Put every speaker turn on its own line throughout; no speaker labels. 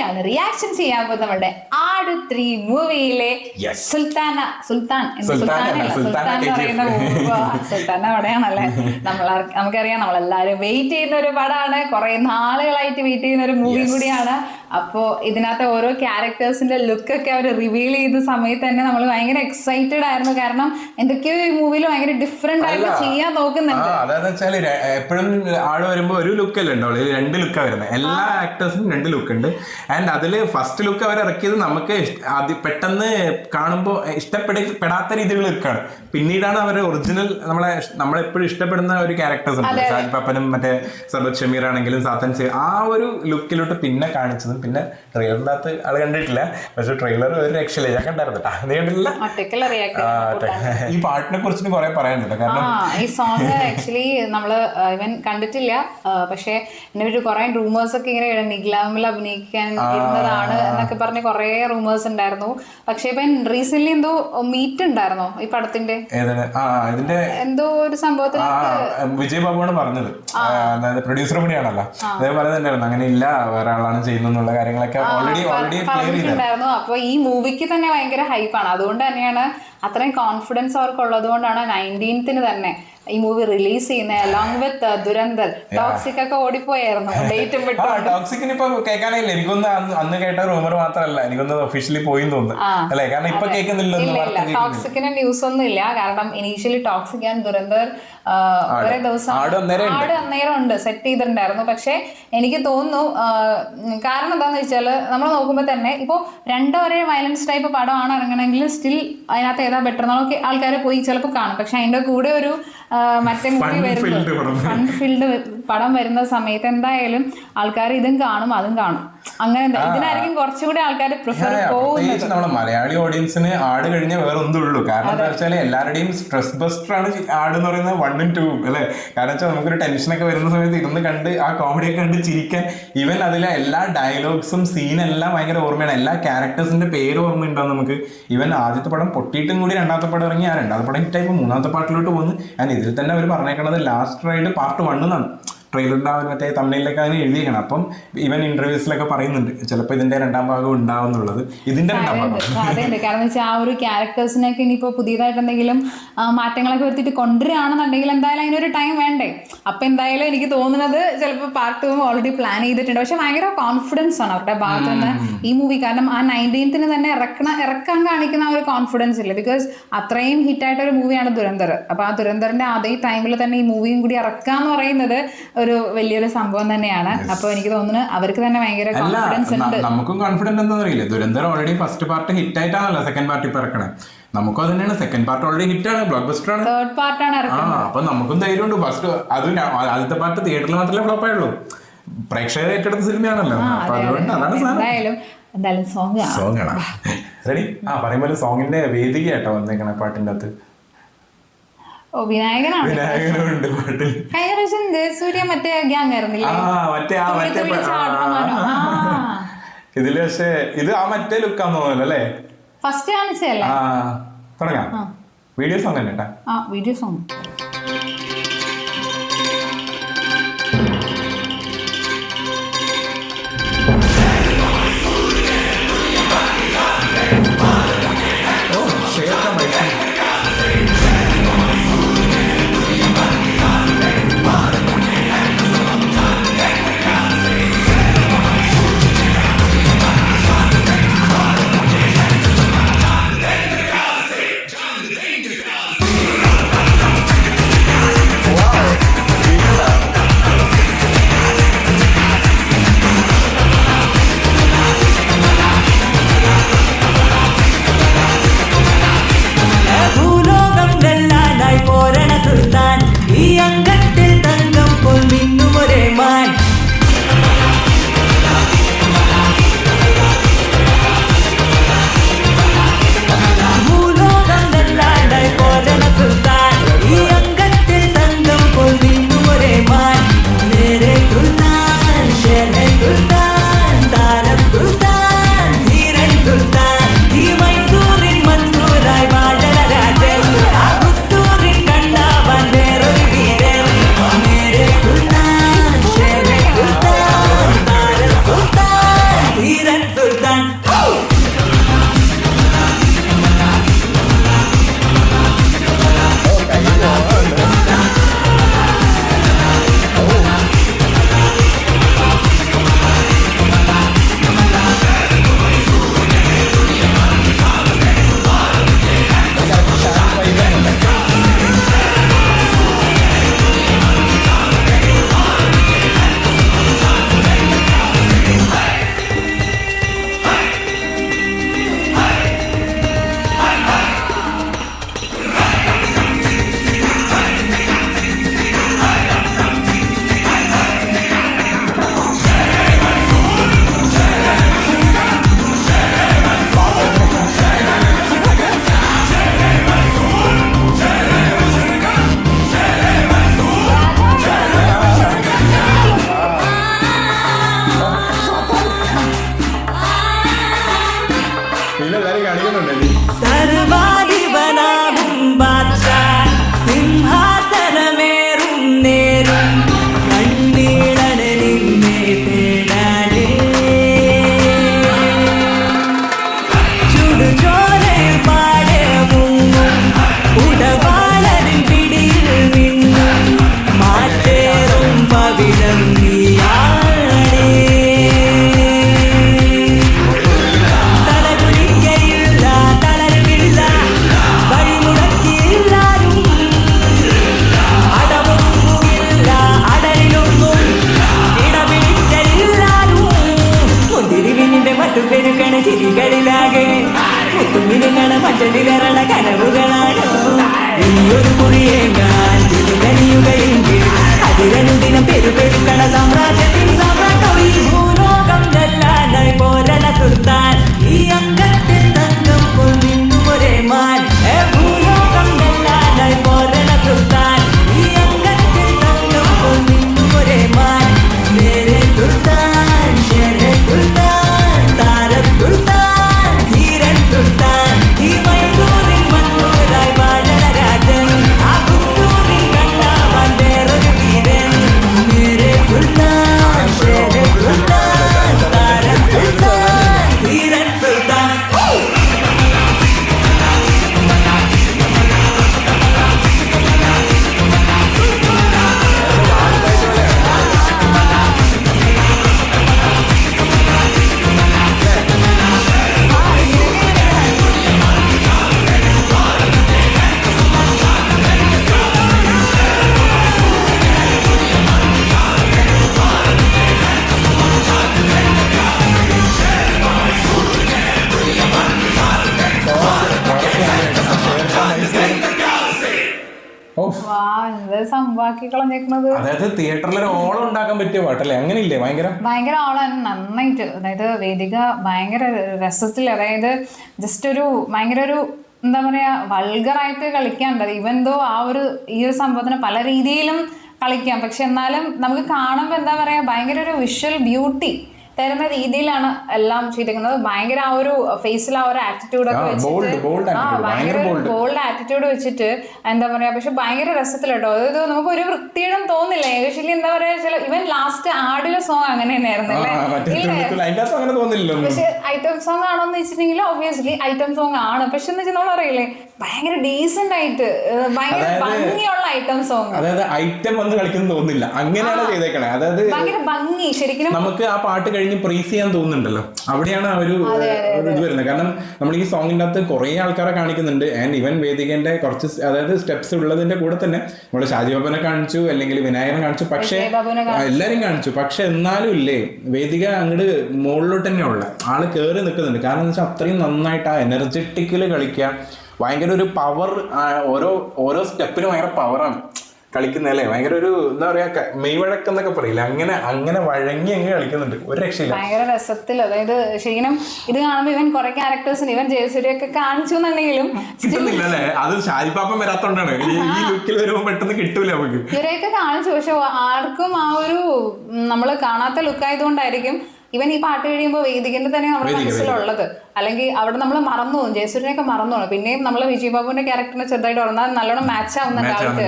മൂവിയാണ് റിയാക്ഷൻ ചെയ്യാൻ പോകുന്നത്. നമ്മുടെ ആട് 3 മൂവിയിലെ സുൽത്താൻ അവിടെയാണല്ലേ. നമുക്കറിയാം, നമ്മളെല്ലാരും വെയിറ്റ് ചെയ്യുന്ന ഒരു പടമാണ്, കുറെ നാളുകളായിട്ട് വെയിറ്റ് ചെയ്യുന്ന ഒരു മൂവി കൂടിയാണ്. അപ്പോ ഇതിനകത്തെ ഓരോ ക്യാരക്ടേഴ്സിന്റെ ലുക്കൊക്കെ അവർ റിവീൽ ചെയ്ത സമയത്ത് തന്നെ നമ്മൾ ഭയങ്കര എക്സൈറ്റഡ് ആയിരുന്നു. കാരണം എന്തൊക്കെയോ ഈ മൂവിയിൽ ഭയങ്കര ഡിഫറെന്റ് ആയിട്ട് ചെയ്യാൻ നോക്കുന്നുണ്ട്.
അതായത് വെച്ചാല് എപ്പോഴും ആള് വരുമ്പോ ഒരു ലുക്ക് അല്ലേ ഉണ്ടാവുള്ളൂ, 2 ലുക്കാണ് വരുന്നത്. എല്ലാ ആക്ടേഴ്സിനും 2 ലുക്ക് ഉണ്ട്. ആൻഡ് അതില് ഫസ്റ്റ് ലുക്ക് അവർ ഇറക്കിയത് നമുക്ക് പെട്ടെന്ന് കാണുമ്പോൾ ഇഷ്ടപ്പെടാത്ത രീതിയിലുള്ള ലുക്കാണ്. പിന്നീടാണ് അവർ ഒറിജിനൽ നമ്മളെപ്പോഴും ഇഷ്ടപ്പെടുന്ന ഒരു ക്യാരക്ടേഴ്സ് ഉണ്ട്, ഷാജി പാപ്പനും മറ്റേ സർബത് ഷമീർ ആണെങ്കിലും സാത്തൻ ആ ഒരു ലുക്കിലോട്ട് പിന്നെ കാണിച്ചത്. പിന്നെ ട്രെയിലറിന്റെ അകത്ത് ആള് കണ്ടിട്ടില്ല, പക്ഷെ ട്രെയിലർ ഒരു രക്ഷയില്ല, ഞാൻ കണ്ടായിരുന്നു കേട്ടോ. നീ കണ്ടില്ല? ഈ പാട്ടിനെ കുറിച്ച് കുറെ പറയാനുണ്ട്. കാരണം
ഈ സോങ് ആക്ച്വലി നമ്മള് ഇവൻ കണ്ടിട്ടില്ല, പക്ഷെ ഇതിനെ കുറെ റൂമേഴ്സ് ഒക്കെ ഇങ്ങനെ നിഗ്ലാമിൽ അഭിനയിക്കാൻ ഇരുന്നതാണ് എന്നൊക്കെ പറഞ്ഞ് കുറെ റൂമേഴ്സ് ഉണ്ടായിരുന്നു. പക്ഷെ ഇവൻ റീസെന്റ് എന്തോ മീറ്റ് ഉണ്ടായിരുന്നോ ഈ പടത്തിന്റെ എന്തോ ഒരു സംഭവത്തിൽ
വിജയ് ബാബുവാണ് പറഞ്ഞത്, അതായത് പ്രൊഡ്യൂസർ കൂടിയാണല്ലോ. അദ്ദേഹം പറയുന്നുണ്ടായിരുന്നു അങ്ങനെ ഇല്ല, വേറെ ആളാണ് ചെയ്യുന്നുള്ള കാര്യങ്ങളൊക്കെ ഓൾറെഡി
പറഞ്ഞിട്ടുണ്ടായിരുന്നു. അപ്പൊ ഈ മൂവിക്ക് തന്നെ ഭയങ്കര ഹൈപ്പാണ്. അതുകൊണ്ട് തന്നെയാണ് അത്രയും കോൺഫിഡൻസ് അവർക്ക് ഉള്ളത് കൊണ്ടാണ് 19th തന്നെ ഈ മൂവി റിലീസ് ചെയ്യുന്നത് അലോങ് വിത്ത് ദുരന്തർ. ടോക്സിക് ഒക്കെ ഓടിപ്പോയായിരുന്നു ഡേറ്റും വിട്ടു.
ടോക്സിക്കിന് ഇപ്പൊ കേൾക്കാനില്ല, എനിക്കൊന്ന് അന്ന് കേട്ട റൂമർ മാത്രമല്ല, എനിക്കൊന്ന് ഒഫീഷ്യലി പോയി തോന്നുന്നു അല്ലെ, കാരണം ഇപ്പൊ കേൾക്കുന്നില്ല.
ടോക്സിക്കിന് ന്യൂസ് ഒന്നും ഇല്ല, കാരണം ഇനീഷ്യലി ടോക്സിക് ആൻഡ് ദുരന്തർ ഒരേ ദിവസം ആട് അന്നേരം ഉണ്ട് സെറ്റ് ചെയ്തിട്ടുണ്ടായിരുന്നു. പക്ഷെ എനിക്ക് തോന്നുന്നു കാരണം എന്താന്ന് വെച്ചാല് നമ്മൾ നോക്കുമ്പോ തന്നെ ഇപ്പൊ ഒരേ വയലൻസ് ടൈപ്പ് പടമാണ് ഇറങ്ങണമെങ്കിൽ സ്റ്റിൽ അതിനകത്ത് ഏതാ ബെറ്റർ എന്നൊക്കെ ആൾക്കാർ പോയി ചിലപ്പോൾ കാണും. പക്ഷെ അതിന്റെ കൂടെ ഒരു മറ്റേ മൂവി വരുന്നത് ഫൺ ഫീൽഡ് പടം വരുന്ന സമയത്ത് എന്തായാലും ആൾക്കാർ ഇതും കാണും അതും കാണും. അങ്ങനെ ഇതിനായിരിക്കും കുറച്ചുകൂടി ആൾക്കാർ പ്രിഫർ പോകുന്നത്.
നമ്മുടെ മലയാളി ഓഡിയൻസിന് ആട് കഴിഞ്ഞ വേറെ ഒന്നും ഉള്ളൂ. കാരണം എന്താ വെച്ചാൽ എല്ലാവരുടെയും സ്ട്രെസ് ബസ്റ്റർ ആണ് ആട് എന്ന് പറയുന്നത് 1 ഉം 2 ഉം അല്ലെ. കാരണം വെച്ചാൽ നമുക്കൊരു ടെൻഷനൊക്കെ വരുന്ന സമയത്ത് ഇരുന്ന് കണ്ട് ആ കോമഡിയൊക്കെ കണ്ട് ചിരിക്കാൻ, ഈവൻ അതിലെ എല്ലാ ഡയലോഗ്സും സീനെല്ലാം ഭയങ്കര ഓർമ്മയാണ്. എല്ലാ ക്യാരക്ടേഴ്സിന്റെ പേര് ഓർമ്മയുണ്ടാവും നമുക്ക്. ഈവൻ ആദ്യത്തെ പടം പൊട്ടിയിട്ടും കൂടി രണ്ടാമത്തെ പടം ഇറങ്ങി, ആ രണ്ടാമത്തെ പടം ഹിറ്റായപ്പോൾ മൂന്നാമത്തെ പാർട്ടിലോട്ട് പോകുന്നു. ആൻഡ് ഇതിൽ തന്നെ അവർ പറഞ്ഞേക്കണത് ലാസ്റ്റ് റൈഡ് പാർട്ട് 1 എന്നാണ്. ട്രെയിലറിന്റെ മറ്റേ തമിഴിലൊക്കെ അതിന് എഴുതിയേക്കണം. അപ്പം ഇവൻ ഇന്റർവ്യൂസിലൊക്കെ പറയുന്നുണ്ട് ചിലപ്പോൾ ഇതിന്റെ 2ാം ഭാഗം ഉണ്ടാവുന്നുള്ളത്. ഇതിന്റെ 2ാം ഭാഗം
അതെ, കാരണം വെച്ചാൽ ആ ഒരു ക്യാരക്ടേഴ്സിനൊക്കെ ഇനിയിപ്പോൾ പുതിയതായിട്ട് എന്തെങ്കിലും മാറ്റങ്ങളൊക്കെ വരുത്തിയിട്ട് കൊണ്ടുവരികയാണെന്നുണ്ടെങ്കിൽ എന്തായാലും അതിനൊരു ടൈം വേണ്ടേ. അപ്പൊ എന്തായാലും എനിക്ക് തോന്നുന്നത് ചിലപ്പോൾ പാർട്ട് 2 ഓൾറെഡി പ്ലാൻ ചെയ്തിട്ടുണ്ട്. പക്ഷെ ഭയങ്കര കോൺഫിഡൻസ് ആണ് അവരുടെ ഭാഗത്ത് നിന്ന് ഈ മൂവി. കാരണം ആ 19th തന്നെ ഇറക്കാൻ കാണിക്കുന്ന ആ ഒരു കോൺഫിഡൻസ് ഇല്ല. ബിക്കോസ് അത്രയും ഹിറ്റായിട്ടൊരു ഒരു മൂവിയാണ് ദുരന്തർ. അപ്പൊ ആ ദുരന്തറിന്റെ അതേ ടൈമിൽ തന്നെ ഈ മൂവിയും കൂടി ഇറക്കാന്ന് പറയുന്നത് ഒരു വലിയൊരു സംഭവം തന്നെയാണ്. അപ്പൊ എനിക്ക് തോന്നുന്നു അവർക്ക് തന്നെ ഭയങ്കര കോൺഫിഡൻസ് ഉണ്ട്.
നമുക്കും കോൺഫിഡൻസ് എന്താ അറിയില്ല. Dhurandhar already first part hit ആയിട്ടാണല്ലോ സെക്കൻഡ് പാർട്ട് ഇപ്പൊ ഇറക്കണേ. നമുക്കും അത് തന്നെയാണ്. സെക്കൻഡ് പാർട്ട് ഓൾറെഡി ഹിറ്റ് ആണ്, ബ്ലോക്ക് ബസ്റ്റർ ആണ്.
തേർഡ് പാർട്ടാണ് ഇറക്കുന്നത്.
അപ്പൊ നമുക്കും ധൈര്യമുണ്ട്. ഫസ്റ്റ് അതും ആദ്യത്തെ പാർട്ട് തിയേറ്ററിൽ മാത്രമേ ഫ്ലോപ്പ് ആയുള്ളൂ, പ്രേക്ഷകർ ഏറ്റെടുത്ത സിനിമയാണല്ലോ. അപ്പൊ അതുകൊണ്ട് അതാണ്
എന്തായാലും സോങ്
ആണ് റെഡി. പറയുമ്പോൾ സോങ്ങിന്റെ വേദിക കേട്ടോ വന്നേക്കണ പാട്ടിന്റെ അകത്ത്.
വിനായകനുണ്ട്
പാട്ടിൽ.
കഴിഞ്ഞ പ്രാവശ്യം ജയസൂര്യ മറ്റേ ഗ്യാങ് ആയിരുന്നില്ലേ
ഇതില്. പക്ഷെ ഇത് ആ മറ്റേ ലുക്കാന്ന് തോന്നുന്നു അല്ലേ,
ഫസ്റ്റ് കാണിച്ചല്ലേ.
തുടങ്ങാം. വീഡിയോ സോങ് തന്നെ കേട്ടാ.
വീഡിയോ സോങ്
ഒരുപാട് കാണിക്കുന്നുണ്ട്.
സർവാധിപനാകും ബാദ്ഷാ സിംഹാസനമേറും നേരും കണ്ണീളനിന്നെ തേടാനേ ചുടുചോരയിൽ പാടെ മുങ്ങും ഉടവാളനിൻ പിടിയിൽ നിന്നും മാറ്റേറും പവിഴം നീയാണേ തലകുലിക്കയില്ല തളരുകില്ല വഴിമുടക്കില്ലാരും അടവൊന്നുമില്ല അടലിലൊന്നും ഇടപിടിക്കയില്ലാരും മുന്തിരിവിനിന്റെ മറ്റു പെരുകണ ചിരികളിലാകെ മുത്തുമിനുങ്ങണ മറ്റലിലറണ കനവുകളാണോ ഇനിയൊരു കുറിയേക്കാൻ തിരികണിയുകയെങ്കിൽ അതിരനുദിനം പെരുപെരുക്കണ സാമ്രാജ്യത്തിൻ സാമ്രാട്ടോ ഈ ഭൂലോകം ചെല്ലാനായി പോരണ സുൽത്താൻ ഈ അംഗത്തിൽ തങ്കം കൊന്നിന്നു ഒരേ മാൻ ഭൂലോകം ചെല്ലാനായി പോരണ സുൽത്താൻ ഈ അംഗത്തിൽ തങ്കം കൊന്നിന്നു ഒരേ മാൻ മേരെ സുൽത്താൻ ഷേരെ സുൽത്താൻ താരം സുൽത്താൻ ധീരൻ സുൽത്താൻ ഈ മൈസൂരിൽ മൻസൂരായി വാഴണ രാജൻ ആ കുത്തൂരിൽ കണ്ടാവാൻ വേറൊരു വീരൻ മേരെ സുൽത്താൻ ഷേരെ സുൽത്താൻ താരം സുൽത്താൻ ധീരൻ സുൽത്താൻ
ഓഫ്.
വാ എന്ത് സംഭവാക്കി കളഞ്ഞേക്കുന്നത്.
അതായത് തിയേറ്ററിൽ ഒരു ഓളം ഉണ്ടാക്കാൻ പറ്റിയ പാട്ടല്ലേ, അങ്ങനെയില്ലേ?
ഭയങ്കര ഓളാണ് നന്നായിട്ട്. അതായത് വേദിക ഭയങ്കര രസത്തിൽ, അതായത് ജസ്റ്റ് ഒരു ഭയങ്കര ഒരു എന്താ പറയാ വൾഗറായിട്ട് കളിക്കാനുണ്ട്. ഈവൻ ദോ ഈ ഒരു സംഭവത്തിന് പല രീതിയിലും കളിക്കാം, പക്ഷെ എന്നാലും നമുക്ക് കാണുമ്പോൾ എന്താ പറയാ ഭയങ്കര ഒരു വിഷ്വൽ ബ്യൂട്ടി തരുന്ന രീതിയിലാണ് എല്ലാം ചെയ്തിരിക്കുന്നത്. ഭയങ്കര ആ ഒരു ഫേസിൽ ആ ഒരു ആറ്റിറ്റ്യൂഡ് ഒക്കെ വെച്ചിട്ട് ഭയങ്കര ബോൾഡ് ആറ്റിറ്റ്യൂഡ് വെച്ചിട്ട് എന്താ പറയാ, പക്ഷെ ഭയങ്കര രസത്തിൽ കേട്ടോ. അതായത് നമുക്ക് ഒരു വൃത്തിയിടും തോന്നില്ല. ഏകദേശം എന്താ പറയാ ഇവൻ ലാസ്റ്റ് ആടിലെ സോങ് അങ്ങനെ തന്നെയായിരുന്നു അല്ലേ? പക്ഷെ ഐറ്റം സോങ് ആണോന്ന് വെച്ചിട്ടുണ്ടെങ്കിൽ ഒബ്വിയസ്ലി ഐറ്റം സോങ് ആണ്. പക്ഷെ എന്ന് വെച്ചാൽ നമ്മൾ അറിയില്ലേ ഭയങ്കര ഡീസന്റ് ആയിട്ട് ഭയങ്കര ഭംഗിയുള്ള ഐറ്റം സോങ്.
അതായത് ഐറ്റം വന്ന് കളിക്കുന്നു തോന്നില്ല, അങ്ങനെയാണ് ചെയ്തേക്കണേ. അതായത്
ഭയങ്കര ഭംഗി ശരിക്കും.
നമുക്ക് ആ പാട്ട് കഴിഞ്ഞ് പ്രീസ് ചെയ്യാൻ തോന്നുന്നുണ്ടല്ലോ, അവിടെയാണ് ഒരു ഇത് വരുന്നത്. കാരണം നമ്മൾ ഈ സോങ്ങിന്റെ അകത്ത് കുറെ ആൾക്കാരെ കാണിക്കുന്നുണ്ട്. ആൻഡ് ഇവൻ വേദികന്റെ കുറച്ച് അതായത് സ്റ്റെപ്സ് ഉള്ളതിന്റെ കൂടെ തന്നെ നമ്മുടെ ഷാജിബാബനെ കാണിച്ചു, അല്ലെങ്കിൽ വിനായകനെ കാണിച്ചു, പക്ഷെ എല്ലാരും കാണിച്ചു. പക്ഷെ എന്നാലും ഇല്ലേ വേദിക അങ്ങോട്ട് മുകളിലോട്ട് തന്നെ ഉള്ള ആള് കേറി നിൽക്കുന്നുണ്ട്. കാരണം എന്ന് വെച്ചാൽ അത്രയും നന്നായിട്ട് ആ എനർജറ്റിക്കല് കളിക്കുക, ഭയങ്കര ഒരു പവർ. ഓരോ സ്റ്റെപ്പിനും ഭയങ്കര പവറാണ് കളിക്കുന്നല്ലേ. ഭയങ്കര ഒരു എന്താ പറയാ മെയ്വഴക്കെന്നൊക്കെ പറയില്ല, അങ്ങനെ വഴങ്ങി അങ്ങ് കളിക്കുന്നുണ്ട്. ഒരു രക്ഷയില്ല,
ഭയങ്കര രസത്തിൽ. അതായത് ശരിക്കും ഇത് കാണുമ്പോൾ ഇവൻ കുറെ ക്യാരക്ടേഴ്സിന് ഇവൻ ജയസൂര്യൊക്കെ കാണിച്ചു എന്നുണ്ടെങ്കിലും
കിട്ടുന്നില്ല അല്ലേ? അത് ഷാജിപ്പാപ്പൻ വരാത്തോണ്ടാണ്. ഈ ലുക്കിൽ വരുമ്പോൾ പെട്ടെന്ന് കിട്ടൂല നമുക്ക്.
ഇവരെയൊക്കെ കാണിച്ചു, പക്ഷെ ആർക്കും ആ ഒരു നമ്മള് കാണാത്ത ലുക്കായതുകൊണ്ടായിരിക്കും ഇവൻ ഈ പാട്ട് കഴിയുമ്പോൾ വേദികന്റെ തന്നെ നമ്മുടെ മനസ്സിലുള്ളത്. അല്ലെങ്കിൽ അവിടെ നമ്മൾ മറന്നു പോകും, ജയസൂര്യനെയൊക്കെ മറന്നു പോകും. പിന്നെയും നമ്മള് വിജയ് ബാബുവിന്റെ ക്യാരക്ടറിനെ ചെറുതായിട്ട് പറഞ്ഞാൽ നല്ലോണം മാച്ച് ആവുന്നുണ്ട് ആൾക്ക്.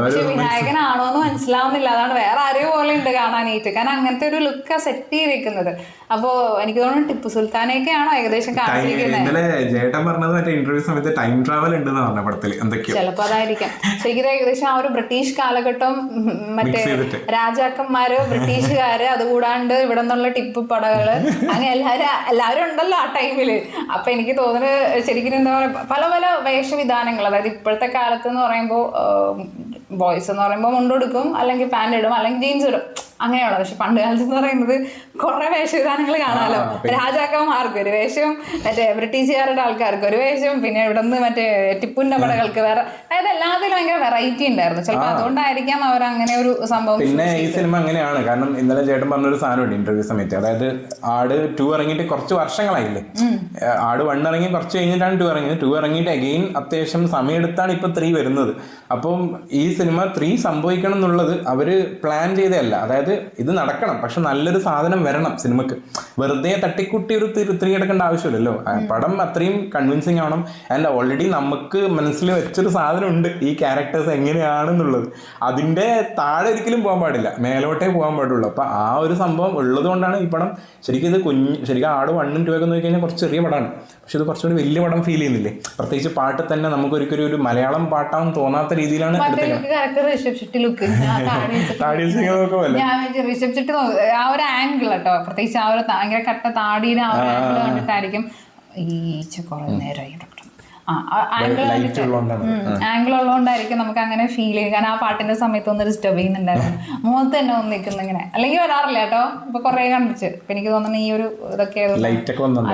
പക്ഷെ വിനായകനാണോന്ന് മനസ്സിലാവുന്നില്ല, അതാണ് വേറെ ആരെയോ പോലെ ഉണ്ട് കാണാനായിട്ട്. കാരണം അങ്ങനത്തെ ഒരു ലുക്കാ സെറ്റ് ചെയ്തിരിക്കുന്നത്. അപ്പോ എനിക്ക് തോന്നുന്നു ടിപ്പു സുൽത്താനെയൊക്കെയാണോ ഏകദേശം കാണിച്ചിരിക്കുന്നത്. ചിലപ്പോ അതായിരിക്കാം. ശരിക്കും ഏകദേശം ആ ഒരു ബ്രിട്ടീഷ് കാലഘട്ടം, മറ്റേ രാജാക്കന്മാര്, ബ്രിട്ടീഷുകാര്, അതുകൂടാണ്ട് ഇവിടെ നിന്നുള്ള ടിപ്പു പടകള്, അങ്ങനെ എല്ലാവരും ഉണ്ടല്ലോ ആ ടൈമില്. അപ്പൊ എനിക്ക് തോന്നുന്നത് ശരിക്കും എന്താ പറയുക പല പല വേഷവിധാനങ്ങൾ. അതായത് ഇപ്പോഴത്തെ കാലത്ത് എന്ന് പറയുമ്പോൾ ബോയ്സ് എന്ന് പറയുമ്പോൾ മുണ്ടെടുക്കും, അല്ലെങ്കിൽ പാൻറ് ഇടും, അല്ലെങ്കിൽ ജീൻസ് ഇടും, അങ്ങനെയുള്ള. പക്ഷെ പണ്ട് കാലത്ത് എന്ന് പറയുന്നത് കുറെ വേഷവിധാനങ്ങൾ കാണാമല്ലോ. രാജാക്കന്മാർക്ക് ഒരു വേഷം, മറ്റേ ബ്രിട്ടീഷുകാരുടെ ആൾക്കാർക്ക് ഒരു വേഷം, പിന്നെ ഇവിടെ നിന്ന് മറ്റേ ടിപ്പുന്റെ പടകൾക്ക് വേറെ. അതായത് എല്ലാത്തിലും ഭയങ്കര വെറൈറ്റി ഉണ്ടായിരുന്നു. ചിലപ്പോൾ അതുകൊണ്ടായിരിക്കാം അവർ അങ്ങനെ ഒരു സംഭവം.
പിന്നെ ഈ സിനിമ അങ്ങനെയാണ്. കാരണം ഇന്നലെ ചേട്ടൻ പറഞ്ഞൊരു സാധനമുണ്ട് ഇന്റർവ്യൂ സമയത്ത്. അതായത് ആട് 2 ഇറങ്ങിയിട്ട് കുറച്ച് വർഷങ്ങളായില്ലേ. ആട് 1 ഇറങ്ങി കുറച്ച് കഴിഞ്ഞിട്ടാണ് 2 ഇറങ്ങിയത്. 2 ഇറങ്ങിയിട്ട് അഗെയിൻ അത്യാവശ്യം സമയമെടുത്താണ് ഇപ്പൊ 3 വരുന്നത്. അപ്പം ഈ സിനിമ 3 സംഭവിക്കണം എന്നുള്ളത് അവര് പ്ലാൻ ചെയ്തതല്ല. അതായത് അതായത് ഇത് നടക്കണം, പക്ഷെ നല്ലൊരു സാധനം വരണം സിനിമക്ക്. വെറുതെ തട്ടിക്കുട്ടി ഒരു തിരിയെടുക്കേണ്ട ആവശ്യമില്ലല്ലോ. പടം അത്രയും കൺവിൻസിങ് ആവണം. ആൻഡ് ഓൾറെഡി നമുക്ക് മനസ്സിൽ വെച്ചൊരു സാധനം ഉണ്ട്, ഈ ക്യാരക്ടേഴ്സ് എങ്ങനെയാണെന്നുള്ളത്. അതിന്റെ താഴെ ഒരിക്കലും പോകാൻ പാടില്ല, മേലോട്ടേ പോകാൻ പാടുള്ളൂ. അപ്പൊ ആ ഒരു സംഭവം ഉള്ളത് കൊണ്ടാണ് ഈ പടം ശരിക്കും ഇത് ശരിക്കും ആട് 1 ഉം 2 ഒക്കെ നോക്കി കഴിഞ്ഞാൽ കുറച്ച് ചെറിയ പടമാണ്, പക്ഷെ ഇത് കുറച്ചുകൂടി വലിയ പടം ഫീൽ ചെയ്യുന്നില്ലേ? പ്രത്യേകിച്ച് പാട്ട് തന്നെ നമുക്ക് ഒരിക്കലും ഒരു മലയാളം പാട്ടാണെന്ന് തോന്നാത്ത രീതിയിലാണ്
ഋഷഭ് ഷെട്ടി ആ ഒരു ആംഗിൾ കേട്ടോ, പ്രത്യേകിച്ച് ആ ഒരു ഭയങ്കര കട്ട താടിയുടെ ആ ഒരു ആംഗിൾ കണ്ടിട്ടായിരിക്കും ഈ കുറെ നേരമായി ആംഗിൾ ഉള്ളതുകൊണ്ടായിരിക്കും നമുക്ക് അങ്ങനെ ഫീൽ ചെയ്യും. കാരണം ആ പാട്ടിന്റെ സമയത്ത് ഒന്ന് ഡിസ്റ്റർബ് ചെയ്യുന്നുണ്ടായിരുന്നു, മുഖത്ത് തന്നെ ഒന്ന് നിൽക്കുന്ന ഇങ്ങനെ. അല്ലെങ്കിൽ വരാറില്ല കേട്ടോ, ഇപ്പൊ കുറെ കണ്ടിച്ച്. ഇപ്പൊ എനിക്ക് തോന്നുന്നു ഈ ഒരു ഇതൊക്കെ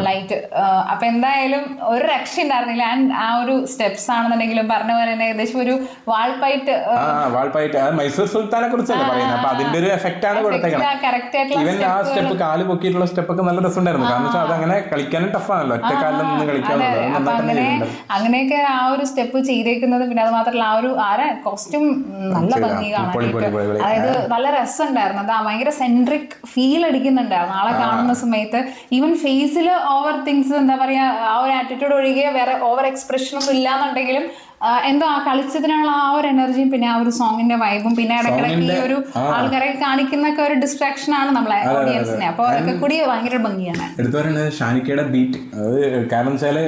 ലൈറ്റ്. അപ്പൊ എന്തായാലും ഒരു രക്ഷ ഉണ്ടായിരുന്നില്ല. ആൻഡ് ആ ഒരു സ്റ്റെപ്സ് ആണെന്നുണ്ടെങ്കിലും പറഞ്ഞ പോലെ തന്നെ ഏകദേശം ഒരു വാൾപ്പയറ്റ്
മൈസൂർ സുൽത്താനെ കുറിച്ചല്ലേ പറയുന്നത്. അപ്പൊ അതിന്റെ ഒരു എഫക്റ്റ് ആണ് ഇവൻ ആ സ്റ്റെപ്പ് കാല് പൊക്കിയിട്ടുള്ള സ്റ്റെപ്പൊക്കെ നല്ല രസമുണ്ടായിരുന്നു. കാരണം വെച്ചാൽ അത് അങ്ങനെ കളിക്കാനും ടഫാണല്ലോ, ഒറ്റ കാലിൽ നിന്ന് കളിക്കാൻ.
അങ്ങനെയൊക്കെ ആ ഒരു സ്റ്റെപ്പ് ചെയ്തേക്കുന്നത്. പിന്നെ അത് മാത്രമല്ല ആ ഒരു കോസ്റ്റ്യൂം നല്ല ഭംഗി കാണാനായിട്ട്, അതായത് നല്ല രസമുണ്ടായിരുന്നു. അത് ഭയങ്കര സെൻട്രിക് ഫീൽ അടിക്കുന്നുണ്ടായിരുന്നു ആളെ കാണുന്ന സമയത്ത്. ഈവൻ ഫേസിൽ ഓവർ തിങ്സ് എന്താ പറയാ, ആ ഒരു ആറ്റിറ്റ്യൂഡ് ഒഴികെ വേറെ ഓവർ എക്സ്പ്രഷനൊന്നും ഇല്ലാന്നുണ്ടെങ്കിലും എന്തോ ആ കളിച്ചതിനുള്ള ആ ഒരു എനർജിയും പിന്നെ ആ ഒരു സോങ്ങിന്റെ വൈബും പിന്നെ ഇടയ്ക്കിടയ്ക്ക് ഈ ഒരു ആൾക്കാരെ കാണിക്കുന്നൊക്കെ ഒരു ഡിസ്ട്രാക്ഷൻ ആണ് നമ്മളെ ഓഡിയൻസിനെ. അപ്പൊ അതൊക്കെ കൂടി ഭയങ്കര ഭംഗിയാണ്.
എടുത്തു പറയുന്നത് ഷാനിക്കയുടെ ബീറ്റ്. അത് കാരണം വെച്ചാല്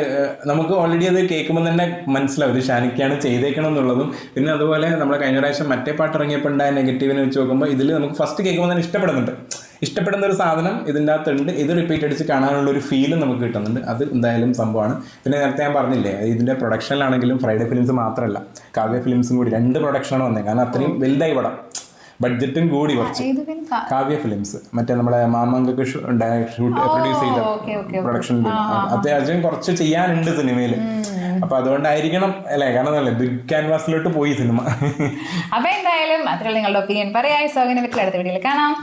നമുക്ക് ഓൾറെഡി അത് കേൾക്കുമ്പോൾ തന്നെ മനസ്സിലാവും ഇത് ഷാനിക്കയാണ് ചെയ്തേക്കണം എന്നുള്ളതും. പിന്നെ അതുപോലെ നമ്മളെ കഴിഞ്ഞ പ്രാവശ്യം മറ്റേ പാട്ട് ഇറങ്ങിയപ്പോൾ ഉണ്ടായ നെഗറ്റീവിനെ വെച്ച് നോക്കുമ്പോൾ ഇതിൽ നമുക്ക് ഫസ്റ്റ് കേൾക്കുമ്പോൾ തന്നെ ഇഷ്ടപ്പെടുന്ന ഒരു സാധനം ഇതിൻ്റെ അകത്തുണ്ട്. ഇത് റിപ്പീറ്റ് അടിച്ച് കാണാനുള്ള ഒരു ഫീലും നമുക്ക് കിട്ടുന്നുണ്ട്. അത് എന്തായാലും സംഭവമാണ്. പിന്നെ നേരത്തെ ഞാൻ പറഞ്ഞില്ലേ, ഇതിൻ്റെ പ്രൊഡക്ഷനിലാണെങ്കിലും ഫ്രൈഡേ ഫിലിംസ് മാത്രമല്ല, കാവ്യ ഫിലിംസും കൂടി 2 പ്രൊഡക്ഷനാണ് വന്നത്. കാരണം അത്രയും വലുതായി പടം, ബഡ്ജറ്റും കൂടി കുറച്ച്. കാവ്യ ഫിലിംസ് മറ്റേ നമ്മുടെ മാമങ്കക്ക് പ്രൊഡ്യൂസ് ചെയ്ത പ്രൊഡക്ഷൻ. അത്യാവശ്യം കുറച്ച് ചെയ്യാനുണ്ട് സിനിമയിൽ. അപ്പൊ അതുകൊണ്ടായിരിക്കണം അല്ലേ, കാരണം അല്ലേ ബിഗ് ക്യാൻവാസിലോട്ട് പോയി സിനിമ.
അപ്പൊ എന്തായാലും അത്രയുള്ള നിങ്ങളുടെ ഒപ്പീനിയൻ പറയാം. സോ അങ്ങനെ അടുത്ത വീഡിയോയിൽ കാണാം.